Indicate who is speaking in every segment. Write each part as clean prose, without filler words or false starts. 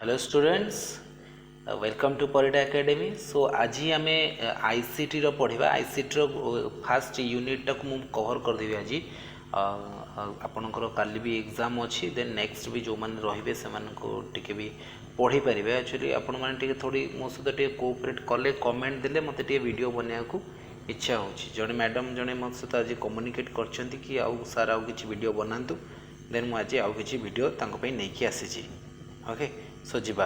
Speaker 1: Hello students, welcome to Parida academy. So आज आम ICT रो पढ़ा। आईसीटी रो फास्ट यूनिट टाक मु कवर करदेवी आज। आपणकर काली भी एग्जाम अच्छी, देन नेक्स्ट भी जो मैंने रे से भी पढ़ी पारे। एक्चुअली आपण मैंने थोड़ी मो सहित कोऑपरेट कले कमेंट देले मत वीडियो बनवा को इच्छा हो। जड़े मैडम जड़े मो सहित आज कम्युनिकेट कर कि आउ सार आउ कि वीडियो बनातु, देन मुझे आउ कि वीडियो नहीं आसी। Okay, so jiba.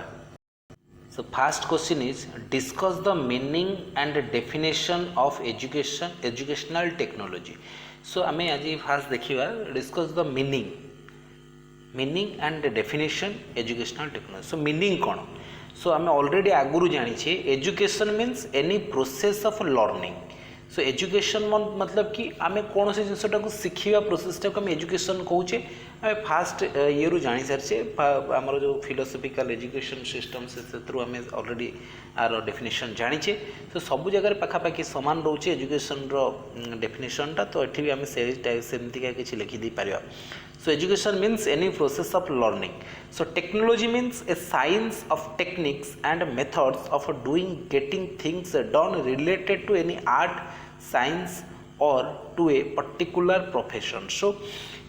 Speaker 1: So first question is discuss the meaning and definition of educational technology. So आमे आज फास्ट देखिबा discuss the meaning and definition educational technology. So meaning कौन? So आमे already आगुरु जानी छे education means any process of learning. So education मतलब कि आमे कौन से जिनटा को शिखा प्रोसेसटा को आम एजुकेशन कौचे। आम फास्ट ये रू जानी सारी आमर जो फिलोसफिकल एजुकेशन सिस्टम से आम ऑलरेडी आर डेफिनेशन जानीचे। तो सब जगह पाखापाखि सामान रोचे एजुकेशन डेफिनेशनटा। तो ये भी आम सेमतिका किसी लिखिदी पार। So education means any process of learning. So technology means a science of techniques and methods of doing, getting things done related to any art, science or to a particular profession. So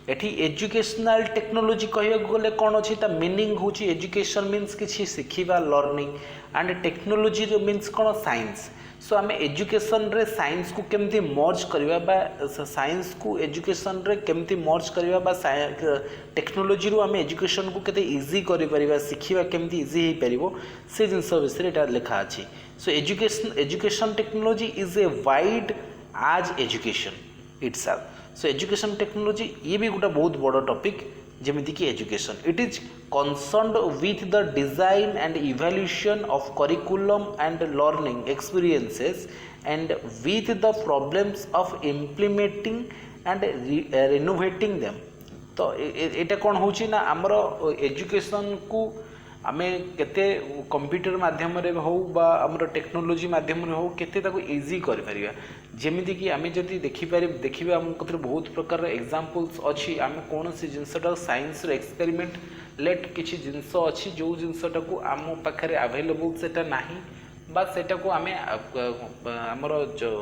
Speaker 1: एठी educational technology कहया गले कौन अच्छी ता meaning होची education means किसी शिखिबा learning and technology means कौन science. सो आम education रे साइंस को केमती मर्ज करवा बा साइंस को एजुकेशन रे केमती मर्ज करवा बा टेक्नोलॉजी रू आम एजुकेशन को केते इजी करि परिबा शिखिबा केमती इजी हे परिबो से जिंस विषय एटा लिखा अछि। So education technology is a wide as education itself. So education technology ये भी गोटे बहुत बड़ टॉपिक जमीती कि education it is concerned with the design and evaluation of curriculum and learning experiences and with the problems of implementing and renovating them. तो ये कौन होची ना आमर एजुकेशन को आमे केते कंप्यूटर माध्यम रे हो बा हमर टेक्नोलॉजी माध्यम रे हो केते ताको इजी कर परिबा। जेमिति कि आमे जति देखिबा हम कतर बहुत प्रकार एग्जांपल्स अछि। आमे कोन से जिंसटा साइंस रे एक्सपेरिमेंट लेट किछि जिंस अछि जो जिंसटा को आम पाखरे अवेलेबल सेटा नाही बा सेटा को आमे हमर जो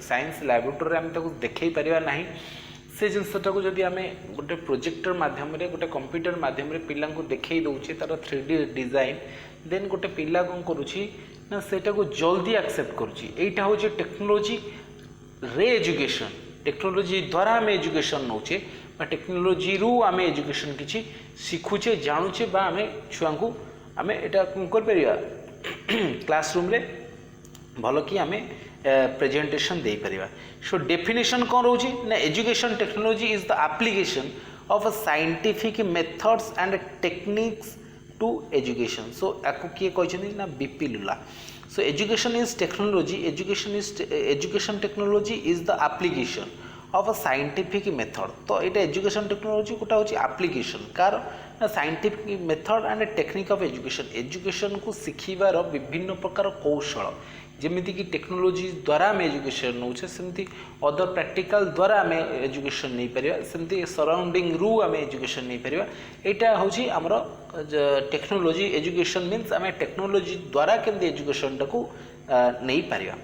Speaker 1: साइंस लैबोरेटरी आमे ताको देखै परिबा नाही। से जिनसटा को जदि आमे गोटे प्रोजेक्टर माध्यम रे गोटे कंप्यूटर माध्यम रे पिला को देखै दउछे तार 3D डिजाइन, देन गोटे पिला कोन करूछि ना सेटा को जल्दी एक्सेप्ट करूछि। एटा होचे टेक्नोलॉजी रे एजुकेशन। टेक्नोलॉजी द्वारा आमे एजुकेशन नउछे बा टेक्नोलॉजी रू आमे एजुकेशन किछि सिखुछे जानुछे बा आमे छुआ को आमे एटा कर परिया क्लासरूम रे भलो कि आमे प्रेजेंटेशन दे परिबा। सो डेफिनेशन कौन रोची ना education technology is the application of scientific methods and techniques to education. So आपको किए कहते ना बीपी लुला। So education is technology education technology is the application of a scientific method. तो ये एजुकेशन टेक्नोलॉजी गोटा हूँ एप्लीकेशन कार scientific method and technique of education को शिखिबार विभिन्न प्रकार कौशल जमीती कि टेक्नोलॉजी द्वारा आम एजुकेशन नौचे सेमती अदर प्रैक्टिकल द्वारा आम एजुकेशन नहीं पारिबा सेमती सराउंडिंग रू आम एजुकेशन नहीं पारिबा। एटा होची हमर टेक्नोलॉजी एजुकेशन मीन्स आम टेक्नोलॉजी द्वारा केमती एजुकेशन टाको नहीं पारिबा।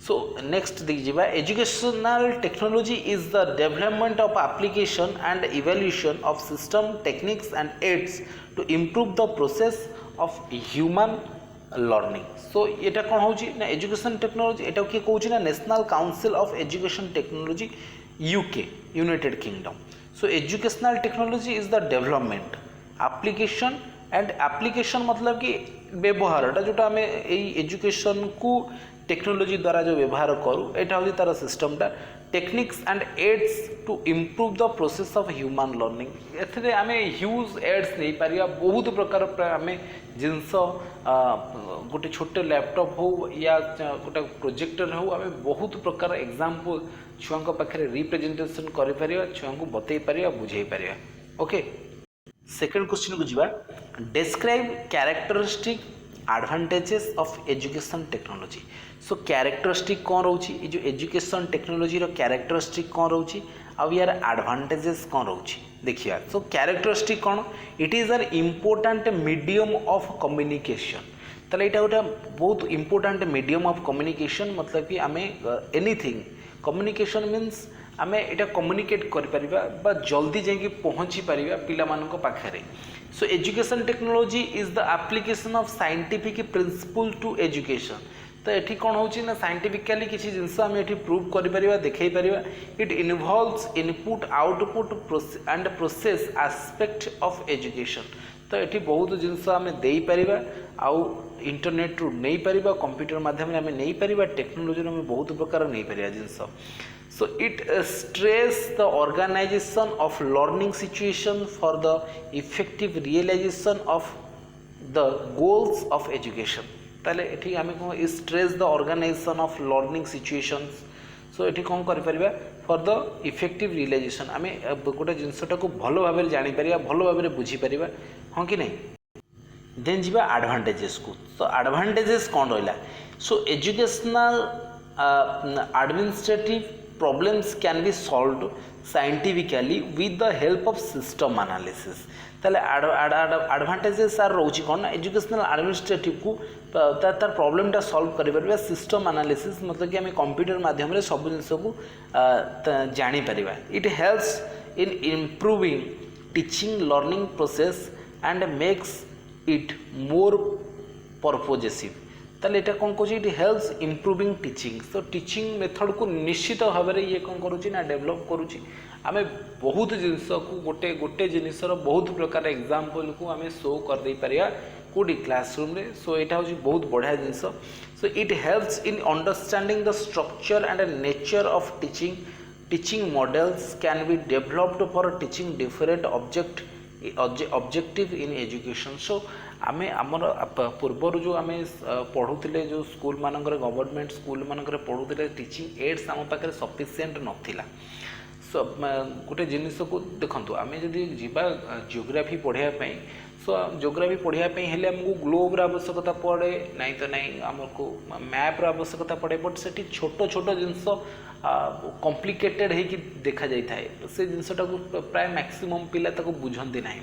Speaker 1: सो नेक्स्ट देखिबा educational technology is the development of application and evaluation of system techniques and aids to improve the process of human learning. So ये कौन होची ना एजुकेशन टेक्नोलॉजी एटा किए कहूँ ना national council of education technology UK United kingdom. So educational technology is the development application and application मतलब कि व्यवहार जोटा आम एजुकेशन को टेक्नोलॉजी द्वारा जो व्यवहार करूँ एटा हूँ तार सिस्टमटा techniques and aids to improve the process of human learning. एथिरे आमे ह्यूज एड्स नहीं पारिया बहुत प्रकार आम जिनस गोटे छोटे लैपटॉप हो या गोटे प्रोजेक्टर हो आम बहुत प्रकार एग्जांपल छुआ पाखे रिप्रेजेंटेशन कर छुआ को बतई पारिया बुझे पारिया। ओके, सेकंड क्वेश्चन को जीवा describe characteristic advantages of education technology. So characteristic कौन रोची जो एजुकेशन टेक्नोलॉजी रो कैरेक्टरिस्टिक कौन रोची आ यार एडवांटेजेस कौन रोची देखिए सो कैरेक्टरिस्टिक कौन it is an important medium of communication ताले यहाँ गोटे बहुत इम्पोर्टाट मीडियम ऑफ कम्युनिकेशन मतलब कि आम एनीथिंग कम्युनिकेशन मीन्स आम यहाँ कम्युनिकेट कर जल्दी जाकि पहुँची पार पिला पाखे so education technology is the application of scientific principle to education तो ये कौन हो साइंटिफिकली किसी जिनस आम ये प्रूव कर देखई पार it involves input output and process aspect of education तो ये बहुत जिनस आम दे पार आउ इंटरनेट रू नहीं पार कंप्यूटर माध्यम आम नहीं पार टेक्नोलोजी आम बहुत प्रकार नहीं पार जिनस so it stress the organization of learning situation for the effective realization of the goals of education ताले एठी आमे को stress the organization of learning situations so एठी कोन करि परिबा for the effective realization आमे गोटे जिंसटा को भलो भाबे जानि परिबा भलो भाबे बुझी परिबा हां कि नहीं देन जिबा एडवांटेजेस को तो एडवांटेजेस कोन रहला सो educational administrative problems can be solved scientifically with the help of system analysis ताले एडवांटेजेस आर रोची कौन एजुकेशनल एडमिनिस्ट्रेटिव को तार प्रॉब्लम टा सॉल्व करि परबा सिस्टम एनालिसिस मतलब कि हमें कंप्यूटर माध्यम रे सब जिंस को जानि परबा it helps in improving teaching learning process and makes it more purposive ताले एटा कौन कहूँ इट हेल्प्स इम्प्रूविंग टीचिंग तो टीचिंग मेथड को निश्चित भाव में ये कौन करुँची ना डेभलप करुँची आम बहुत जिनस को गोटे गोटे जिनसर बहुत प्रकार एग्जाम्पल को आम शो कर दे पारिया कोडी क्लासरूम रे सो यहाँ हूँ बहुत बढ़िया जिनस so it helps in understanding the structure and nature of teaching teaching models can be developed for teaching different objective in education so आमे आमर पूर्वर जो आम पढ़ुले जो स्कूल मानकर गवर्नमेंट स्कूल मानकर पढ़ुले टीचिंग एड्स आम पाखे सफिशिएंट नथिला सो गोटे जिनिस को देखो आम जदि जीवा जियोग्राफी पढ़ाई सो जियोग्राफी पढ़ाई हेले आमको ग्लोब्र आवश्यकता पड़े नाई तो नाई आमको मैप्र आवश्यकता पड़े बट से छोट छोट जिनस कॉम्प्लिकेटेड होगी देखा जाए से जिनसटा को प्राय मैक्सिमम पिला बुझंती ना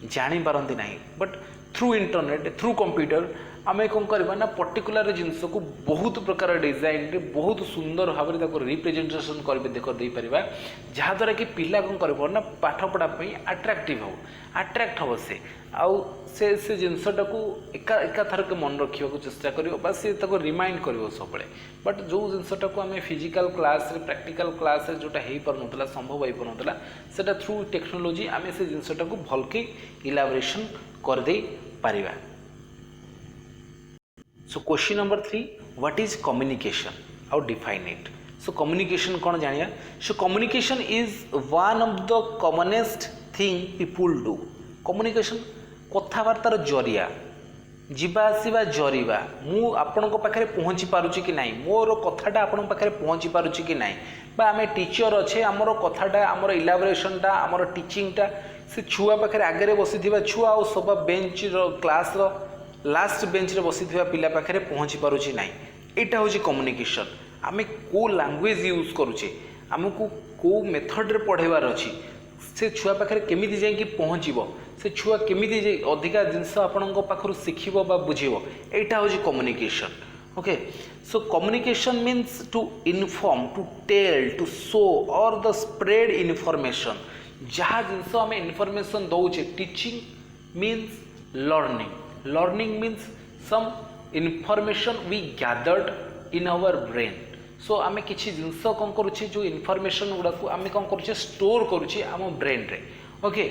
Speaker 1: जानी पारती ना but through internet through computer आम कौन करवा ना पर्टिकुलर जिनस को बहुत प्रकार डिजाइन रे बहुत सुंदर भाव में रिप्रेजेंटेशन कर जहाँद्वारा कि पिला कौन कर ना पाठ पढ़ापी आट्राक्टिव हो आट्राक्ट हम से जिनसटा को एका थरक मन रखा चेष्टा कर सी रिमाइंड कर सब बट जो जिनसटा को आम फिजिकल क्लास प्रैक्टिकल क्लास जोटा हो पार संभव हो पार से थ्रू टेक्नोलोजी आम से जिनसटा को भलके इलाबोरेशन करदे पारिबा so question number 3 what is communication आउ डिफाइन इट सो कम्युनिकेशन कौन जानिया so communication is one of the commonest thing people do communication कथबार्तार जरिया जीवा आसवा जरिवा मु आपण पाखे पहुँची पारुची कि नहीं मोर कथाटा आपण पाखे पहुँची पारुची कि नहीं बा आम टीचर अच्छे आमर कथाटा आमर इलाबोरेशनटा आमर टीचिंगटा से छुआ पाखे आगे बसी छुआ और सब बेंच क्लास लास्ट बेंच रे बसी पिला पाखे पहुँची पारुची नहीं यहाँ हूँ कम्युनिकेशन आम को लैंग्वेज यूज करुचे आमको को मेथड रे पढ़ेबार अच्छी से छुआ पाखे केमी जाकि पहुँचब से छुआ केमी अधिका जिनस आपण पाखु शिखब बुझब यहाँ हूँ communication okay so communication means to inform to tell to show or the spread information जहाँ जिनस आम इनफॉर्मेशन दौचे teaching means learning means some information we gathered in our brain so आम किसी जिनस कौन करुचे जो इनफॉर्मेशन गुड़ा को आम कौन करुचे स्टोर करुचे आम ब्रेन रे ओके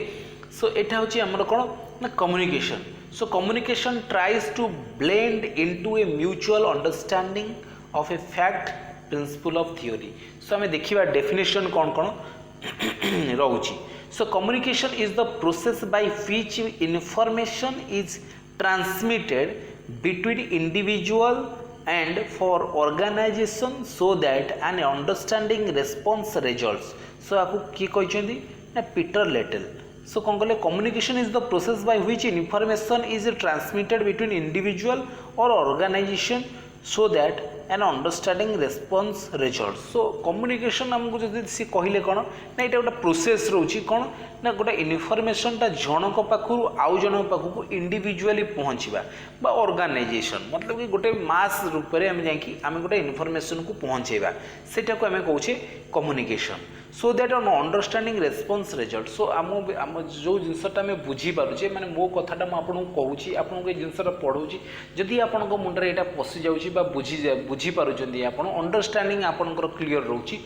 Speaker 1: सो यहाँ हूँ आमर कौन ना communication so communication tries to blend into a mutual understanding of a fact principle of theory so आम देखा डेफिनेशन कौन कौन रोची so communication is the process by which information is transmitted between individual and for organization so that an understanding response results so आपको की कहते ना Peter लेटेल सो कौन कहले communication is the process by which information is transmitted between individual और organisation so that an understanding response result. So communication आमको जदि सी कहले कौन ना ये गोटे प्रोसेस रोची कौन ना गोटे इनफॉरमेशनटा जनक पाखु आउ जनक पाखु इंडिविजुअली पहुँचवा बा ऑर्गेनाइजेशन मतलब कि गोटे मास रूप में आम जाकि गोटे इनफॉरमेशन को पहुँचेवा सेटा को आम कौचे communication so that on understanding response result. So आम जो जिनसटा आम बुझीपारे माने मो कथाटा मुझे कहूँ आपको जिनसटा पढ़ाऊँगी जदि आपण मुंडे यहाँ पशि जाऊँगी बुझीपारे आप अंडरस्टैंडिंग आपंकर क्लीयर रोचे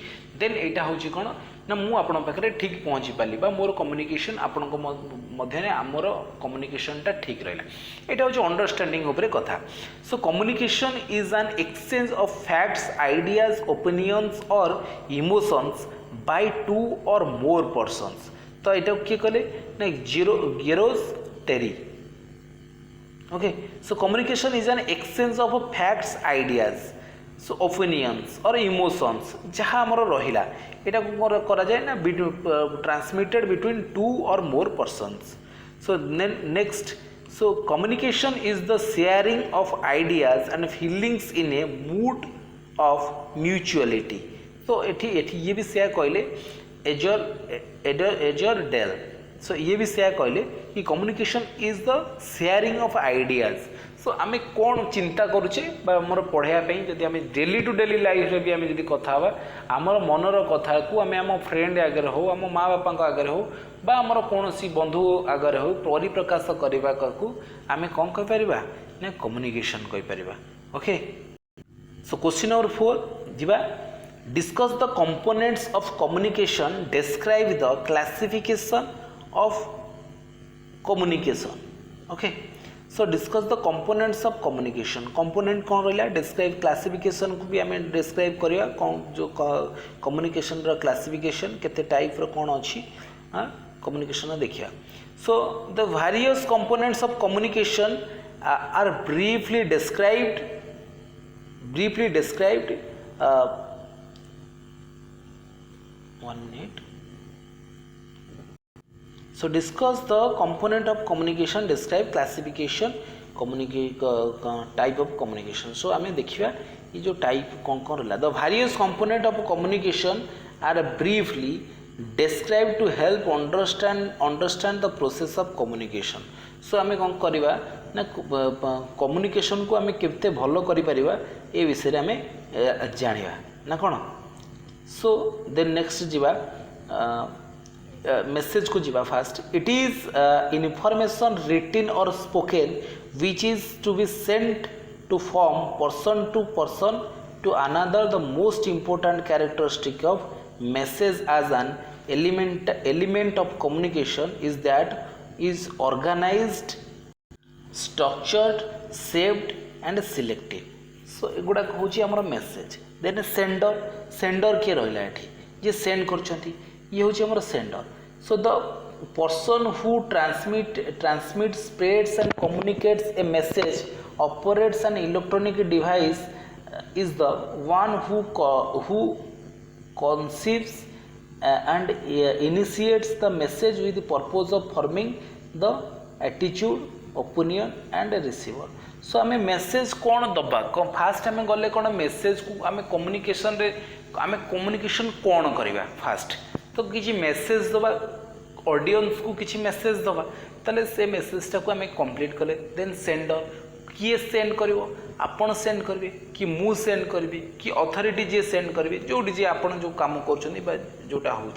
Speaker 1: देन यहाँ हूँ कौन ना मु आपण पाखे ठीक पहुँची पाली मोर कम्युनिकेशन आपण मध्य आमर कम्युनिकेशनटा ठीक रहा यहाँ हूँ अंडरस्टैंडिंग उपर कथा. So communication is an exchange of facts ideas opinions or emotions by two or more persons. तो यहाँ किए कले ना George Terry. Okay so communication is an exchange of facts ideas so opinions or emotions जहाँ आमर रहा यहाँ करा जाए ना transmitted between two or more persons. So next so communication is the sharing of ideas and feelings in a mood of mutuality. तो ये भी सेया कहले एजर डेल. सो ये भी सेया कहले कि communication is the sharing of ideas. So आम कौन चिंता करुचे मोर पढ़ाई जदि आम डेली टू डेली लाइफ भी आम जब कथा आमर मनर कथा को आम आम फ्रेंड आगे हो आम माँ बापा आगे हो बा आमर कौन बंधु आगे हो परिप्रकाश करने को आम कौन कहीपर ना कम्युनिकेशन कहीपर. ओके सो क्वेश्चन नंबर 4 जीवा discuss the components of communication describe the classification of communication. Okay so discuss the components of communication. Component कौन रहा डिस्क्राइब क्लासिफिकेशन को भी आम डिस्क्राइब करवा कौन जो कम्युनिकेशन क्लासिफिकेशन केते टाइप रो कौन अच्छी कम्युनिकेशन देखिया. So the various components of communication are briefly described 1 minute. So discuss the component of communication, describe classification type of communication. So आमे देखिया ये जो टाइप कौन कौन रहा. The various component of communication are briefly described to help understand the process of communication. So आमे कौन करिवा ना कम्युनिकेशन को आमे केते भलो करि परिबा ए विषय आमे जानिबा ना कोन. सो देन नेक्स्ट जीवा मेसेज को जीवा. First it is information written or spoken which is to be sent to from person to another. The most important characteristic of message as an element of communication is that is organized, structured, shaped and selective. So एगुड़ा हूँ आमर message. Then sender किए रहा ये जे send करछंती ये हूँ आमर sender. So the person who transmits, spreads and communicates a message, operates an electronic device, is the one who conceives and initiates the message with the purpose of forming the attitude, opinion and receiver. सो आम message कौन दबा fast आम गले कौन message को आम communication रे आम कम्युनिकेशन कौन करवा. फास्ट तो किसी मेसेज दबा ऑडियंस को किसी मेसेज दबा ताले से मेसेजटा को आम कंप्लीट कले. देन सेंडर किए सेंड कर आपण सेंड करेंगे कि मु सेंड करी कि अथॉरिटी जी सेंड करेंगे जोटी जी आपण जो काम कर जोटा हूँ.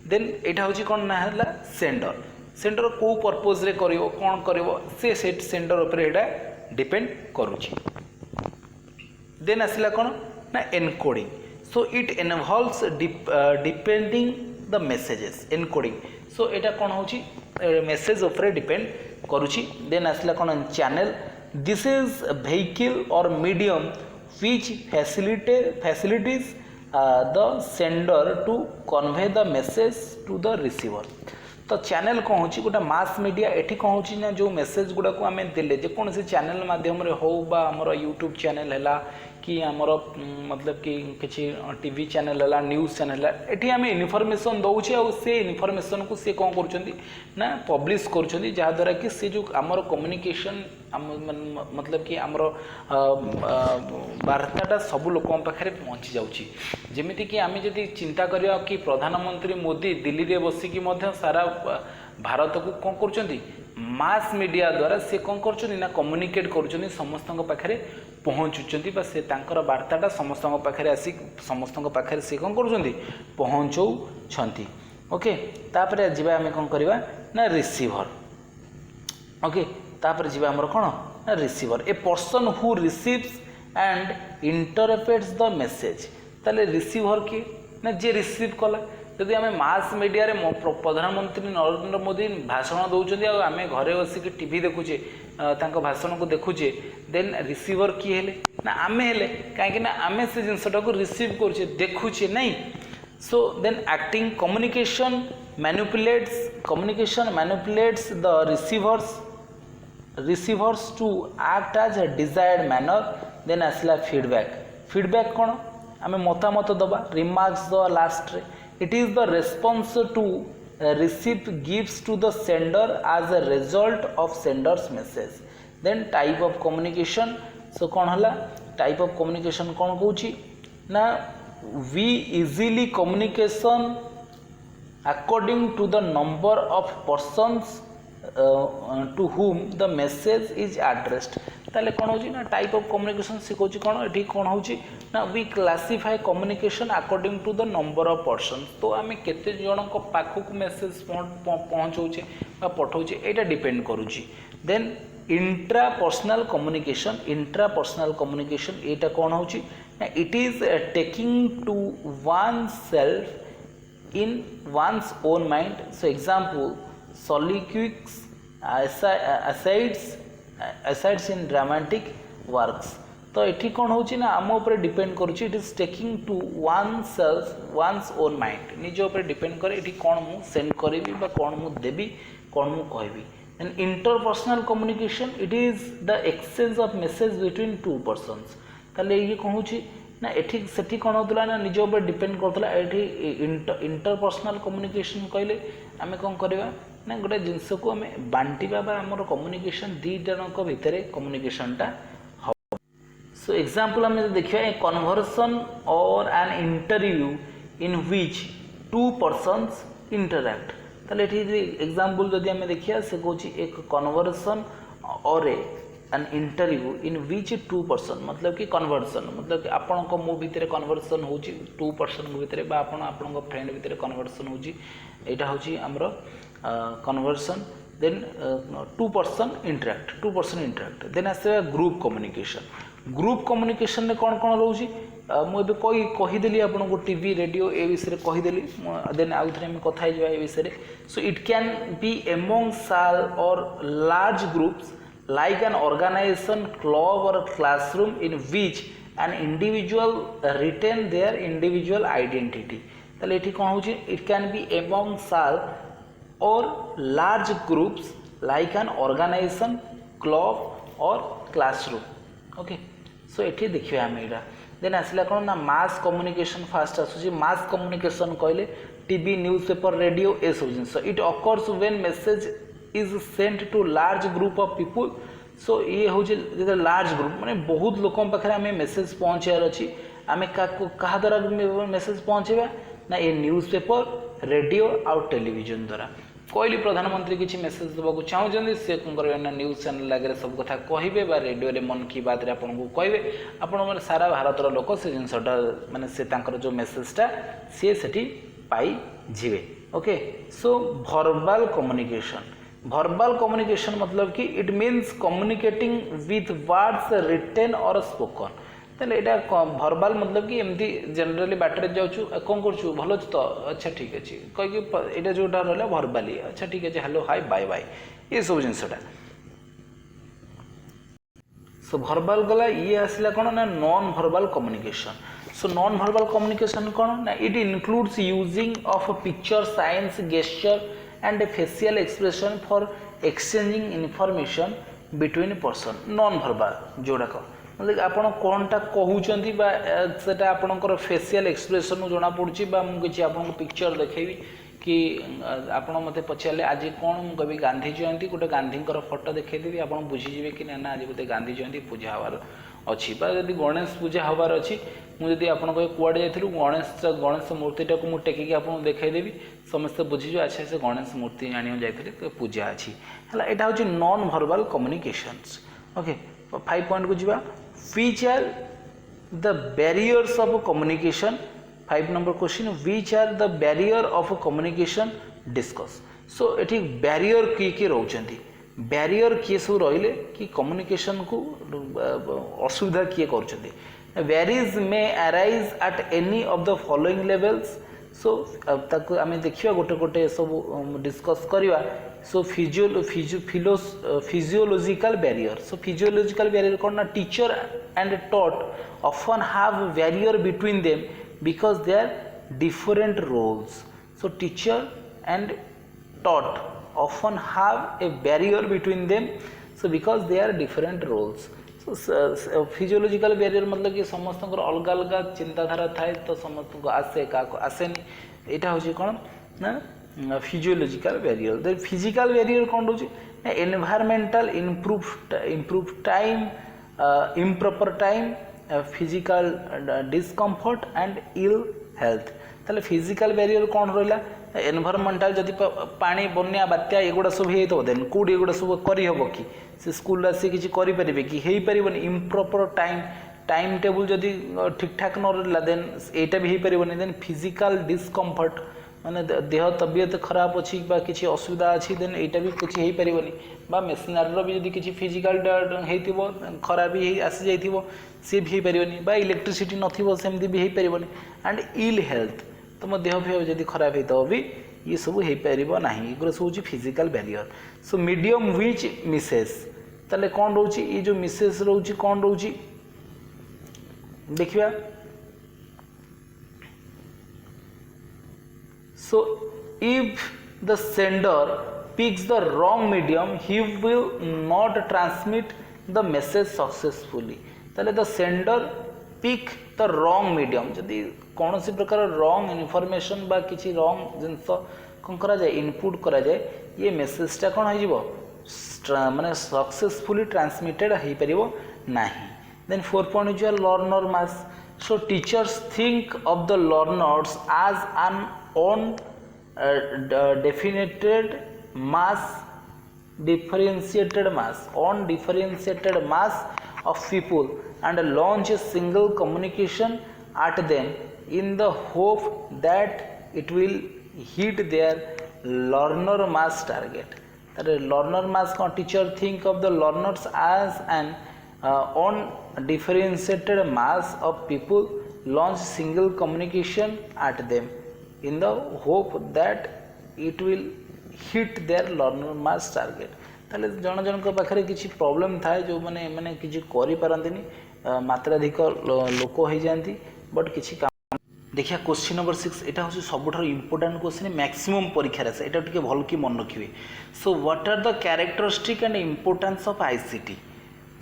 Speaker 1: देन यहाँ हूँ कौन ना है सेंडर. सेंडर को पर्पज रे करिवो कौन करिवो से सेंडर उपर एटा डिपेंड करुची. देन आसला कौन ना encoding. So it involves depending the messages encoding. So यहाँ कौन हूँ मेसेज उपर डिपेंड करुची. देन आसला कौन channel. This is a vehicle or medium which facilitates the sender to convey the message to the receiver. तो चैनल कौन हो गोटे मास मीडिया एठी कौन हो ना जो मेसेज गुड़ा को आम देले जेकोसी चैनल माध्यम हो बा हमर यूट्यूब चैनल है
Speaker 2: कि आमर मतलब कि किसी टीवी चैनल है न्यूज़ चैनल है एटी आम इनफॉरमेशन दौचे और से इनफॉरमेशन को सी कौन कर पब्लिश कर जहाँद्वारा कि सी जो आमर कम्युनिकेशन मतलब कि आमर वार्ताटा सब लोक पाखे पहुँची जाऊँगी जमीती कि आम जदि चिंता करिया कि प्रधानमंत्री मोदी दिल्ली रे बसिकी सारा भारत को कौन कर मास मीडिया द्वारा से कौन कर कम्युनिकेट कर समस्त पाखे पहुँचुंट से वार्ताटा समस्त पाखे आसी समस्त पाखे से कौन कर पहुँचाऊँच ओके तापर जीवा आम कौन करवा ना रिसीभर ओके तापर जीवा आमर कौन ना receiver a person who receives and interprets the message ताले रिसीभर किए ना जे रिसीव कला जदि आम मास मीडिया रे प्रधानमंत्री नरेंद्र मोदी भाषण दौरान आम घरे बसिक टीवी देखुचे भाषण को देखुचे देन रिसीभर किए हेले ना आम हेले कहीं आम से जिनटा को रिसीव करुचे देखुचे नहीं so then acting communication manipulates the receivers to act as a desired manner then आसला फीडबैक कौन आम मतामत दबा रिमार्क्स दबा लास्ट रे it is the response to receive gives to the sender as a result of sender's message then type of communication so कौन हला type of communication कौन कहूची ना we easily communication according to the number of persons to whom the message is addressed ताले कौन होची ना type of communication सिखोची कौन एठी कौन होची ना we classify communication according to the number of person तो आम केते जन को पाखक मेसेज पहुँचौचे पठाऊे एटा डिपेंड करुची देन इंट्रापर्सनल कम्युनिकेशन एटा कौन होची ना it is taking to oneself in one's own mind so example soliloquies asides in dramatic works तो ये कौन होची ना आम ऊपर डिपेंड करुच्ची it is taking to one's own mind निज ऊपर डिपेंड करे ये कौन मु सेंड करी कौन मु देवी कौन मु कहबी and interpersonal communication it is the exchange of message between two persons ताले ये कौन होची ना एठी सेठी कौन होतला ना निज ऊपर डिपेंड करतला एठी इंटरपर्सनल कम्युनिकेशन कहले आमे कौन करबा ना गोटे जिनस को आम बांटिबा आमर कम्युनिकेशन दी जनक भितर कम्युनिकेशनटा हम सो एग्जांपल आम देखिए ए कन्वर्सन और an interview in which to persons interact ताले एठी एग्जांपल जदि आम देखिया से कहूची एक कन्वर्सन और an interview in which two person मतलब कि कन्वर्सन मतलब कि आपण को मो भितर कन्वर्सन होची टू पर्सन भितर बा आपण आपण फ्रेंड भितर कन्वर्सन होची एटा होची हमरो conversation then two person interact then आसे ग्रुप कम्युनिकेशन में कौन कौन रोची मुझे कहीदेली आपको टीवी रेडियो ए विषय कहीदेली देन आउ थे कथा ए विषय so it can B among साल और large groups like an organization club or classroom in which an individual retain their individual identity ताले एठी कोन होची it can be among small or large groups like an organization club or classroom okay so एठी देखियो हम एटा then आसला कोन ना मास communication first आसुची mass communication कहले टीवी न्यूज़पेपर रेडियो ए सब जिंस it occurs when message is sent to large group of people so ये हूँ लार्ज ग्रुप माने बहुत लोक पाखे आम मेसेज पहुँचार अच्छी आम क्या द्वारा मेसेज पहुँचेबा ना ये न्यूज़पेपर रेडियो आउ टेलीविजन द्वारा कहली प्रधानमंत्री किसी मेसेज देवाक चाहते सी कौन कर न्यूज चैनल आगे सब कथा कहे रेडियो मन की बात आपको कहे आप सारा भारतर लोक से जिनटा माने से जो मेसेजटा सी से पाई जीवे ओके सो verbal communication मतलब कि it means communicating with words written और स्पोकन ताले एटा भर्बाल मतलब कि एमती जनरली बाटर जाऊँ कौन कर भल तो अच्छा ठीक अच्छे कहीकि यहाँ जोटा रहा भर्बाली अच्छा ठीक अच्छे हेलो हाय बाय बाय ये सब जिनटा सो भर्बाल गला ये आसला कौन ना non verbal communication so non verbal communication कौन ना it includes using of picture signs gesture and a facial expression for exchanging information between person non verbal जोड़ाक मतलब आपण कोनटा कहउचंती बा सेटा आपणकर फेशियल एक्सप्रेशन जना पड़ुची बा मु किछि आपन पिक्चर देखैबी कि आपण मते पचारे आज कौन मु कभी गांधी जयंती गोटे गांधीकर फोटो देखैदेवी आपण बुझीजिबे कि ना आज गोटे गांधी जयंती पूजा हबार अच्छी बा यदि गणेश पूजा हबार अच्छी मुझे आपन कहे कुआड़े जाइलु गणेश मूर्तिटा को मुझे टेकिक आपन देखैदेवी समस्ते बुझीजो अच्छा से गणेश मूर्ति आनी जाइए पूजा अच्छी है यहाँ हूँ non verbal communications okay 5 point को जीवा which are the barriers of communication 5 number question which are the barrier of communication discuss so एटी बैरियर किए रोचंती बैरियर किए सब रहिले कि कम्युनिकेशन को असुविधा किए करचंती barriers may arise at any of the following levels so ताको आमे देखिबा गोटे गोटे सब डिस्कस करिवा so physiological barrier so physiological barrier कोन ना teacher and taught often have barrier between them because they are different roles so teacher and taught often have a barrier between them so because they are different roles so physiological barrier मतलब कि समस्त अलग अलग चिंताधारा थाए तो समस्त को आसे का आसेनी एटा होची कोन ना physiological barrier then physical barrier कोन होची environmental improve time improper time physical discomfort and ill health ताले फिजिकल बैरियर कौन रहा एनवायरमेंटल जदि पानी बन्या बात्या एगुड़ा सब हो देन कौड़ी एगुड़ा सब करहब कि से स्कूल आसी किसी करें कि हो पार इम्प्रॉपर टाइम टेबुल जदि ठीक ठाक न रहा देन एटा भी हो पार देन फिजिकल डिस्कम्फर्ट माने देह तबियत खराब अच्छी किसी असुविधा अच्छी देन एटा भी कुछ हो पार बा मेसिनारी भी जदि किसी फिजिकल हो खराब भी आसी जाइथिबो सी भी हो पार बा इलेक्ट्रिसिटी नथिबो सेमती भी हो पार एंड इल हेल्थ तुम देह फेह जदि खराब होता भी ये सब हो पार ना एगुरा सब हूँ physical barrier so medium which Mrs ताले कौन रोची ये जो मिसेस रोची कौन रोची देखिबा so if the sender picks the wrong medium he will not transmit the message successfully ताले the sender pick the wrong medium जदि कौन सी प्रकार wrong information बा किसी wrong जिनस कौन करा जाए इनपुट करा जाए ये मेसेजटा कौन हो जीवो माने सक्सेसफुली ट्रांसमिटेड हो पारिबो नाही देन 4 पॉइंट जो learner mass so teachers think of the learners as an on differentiated mass of people and launch a single communication at them in the hope that it will hit their learner mass target that learner mass का teacher think of the learners as an on differentiated mass of people launch single communication at them in the hope that it will hit their learner mass target ताले जन जन को पाखरे किछि problem थाए जो माने माने किछि करि पारंतिनी मात्राधिक लोक हो जाती बट किछि देखिए क्वेश्चन नंबर 6 एटा हूँ सब इंपोर्टाट क्वेश्चन मैक्सिमम परीक्षा से एटा टिके भल कि मन रखिए so what are the characteristic and importance of ICT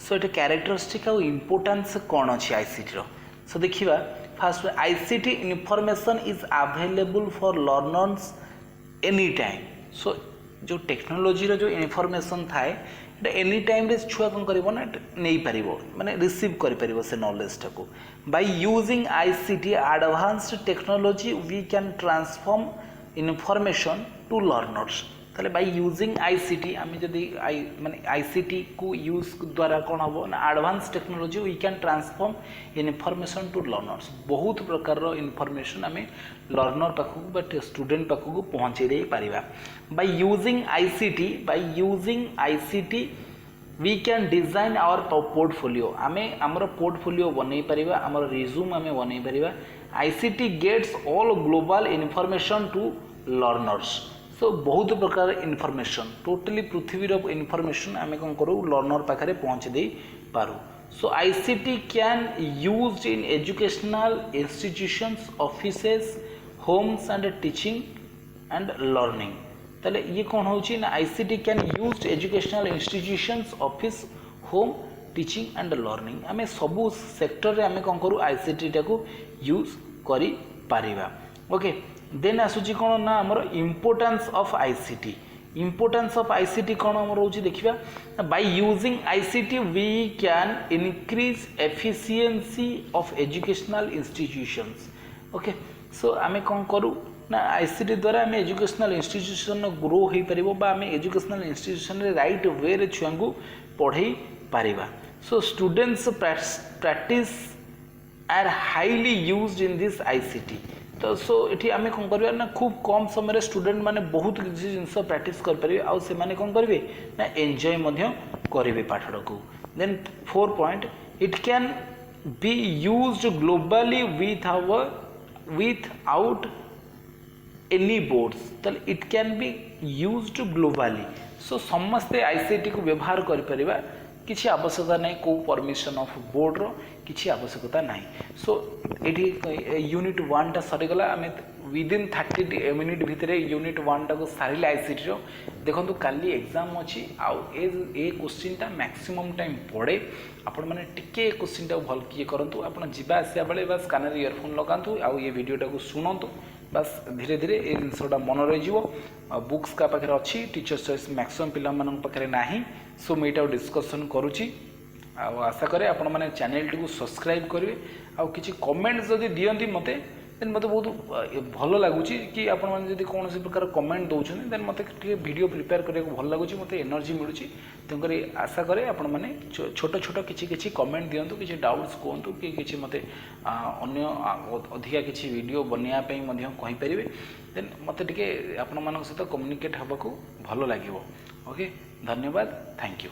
Speaker 2: so ये कैरेक्टरिस्टिक आउ इंपोर्टेंस कौन अच्छी आईसीटी रो सो देखिबा fast ICT information is available for learners any time so जो टेक्नोलोजी रो जो इनफॉरमेशन थाए एनी टाइम रे छुआ कौन करिवो ना नहीं पारिबो माने रिसीव करि पारिबो से नॉलेज टाको by using ICT advanced technology we can transform information to learners ताले बाय यूजिंग आईसीटी आम जदि माने आईसीटी को यूज द्वारा कौन हम ना advance technology we can transform information to learners बहुत प्रकार इनफॉरमेशन आम लर्नर पाखक बट स्टूडेंट पाखक पहुँचे दे पारिबा by using ICT we can design our portfolio आमे आमर पोर्टफोलियो बनै परिबा आमर रिज्यूम आमे बनै परिबा ICT gets all global information to learners so बहुत प्रकार इनफॉरमेशन टोटली पृथ्वीर इनफॉरमेशन आमे कौन करूँ लर्नर पाखे पहुँचे दे पारू so ICT can used in educational institutions offices homes and teaching and learning ताले ये कौन होची ना ICT can used educational institutions office home teaching and learning आम सबू सेक्टर रे आम कौन करूँ आईसीटी टाक यूज करी पारिबा ओके देन आसूची कौन ना आमर importance of ICT importance of ICT कौन आम रोचे देखा by using ICT we can increase efficiency of educational institutions okay so आम कौन करूँ ना आईसीटी द्वारा आम एजुकेशनल इंस्टीट्यूशन ग्रो हो पार आम एजुकेशनल इंस्टीट्यूशन राइट वे रे छुआ को पढ़े पारिबा so students practice are highly used in this ICT तो सो ये आम कौन करवा ना खूब कम समय स्टूडेंट माने बहुत किसी जिन प्रैक्टिस करेंगे आउ से माने कौन करेंगे ना एंजॉय करेंगे पाठड़ को then 4 point it can be used globally without any boards तो it can be used globally so समस्ते आईसीटी को व्यवहार करें किसी आवश्यकता नहीं को परमिशन ऑफ बोर्ड रो किसी आवश्यकता नहीं सो ये यूनिट 1 टा सरीगला आम विदिन 30 मिनिट भितर यूनिट 1 टा को सारे आईसीटी रो देखो काली एग्जाम अच्छी आउ ए क्वेश्चन टा मैक्सिमम टाइम पड़े आपण मैंने टिके क्वेश्चन टा भल किए करूँ आप जा आसा बेले बस कान इयरफोन लगातु आउ ये वीडियोटा को शुणु बस धीरे धीरे ये जिनसा मन रही बुक्स का पाखे अच्छी टीचर्स चॉइस मैक्सिमम पिला पाखे ना सो मुझे डिस्कसन करुँची आशा करे आपण मैंने चैनल टी सब्सक्राइब करेंगे आउ किसी कमेंट जदि दियंती मते देन मते बहुत भल लगुच कि आपण मैंने कौन प्रकार कमेंट दौरान देन मते वीडियो प्रिपेयर करने को भल लगुच मते एनर्जी मिलूँ तेणुक आशा करे आपण मैंने छोट छोट किसी कमेंट दिंतु किसी डाउट्स कहतु कि किसी मते अन्य अधिका किसी वीडियो बनवाई कहींपर देन मते टिके आपण मान सहित कम्युनिकेट हाँको भल लगे ओके धन्यवाद थैंक यू।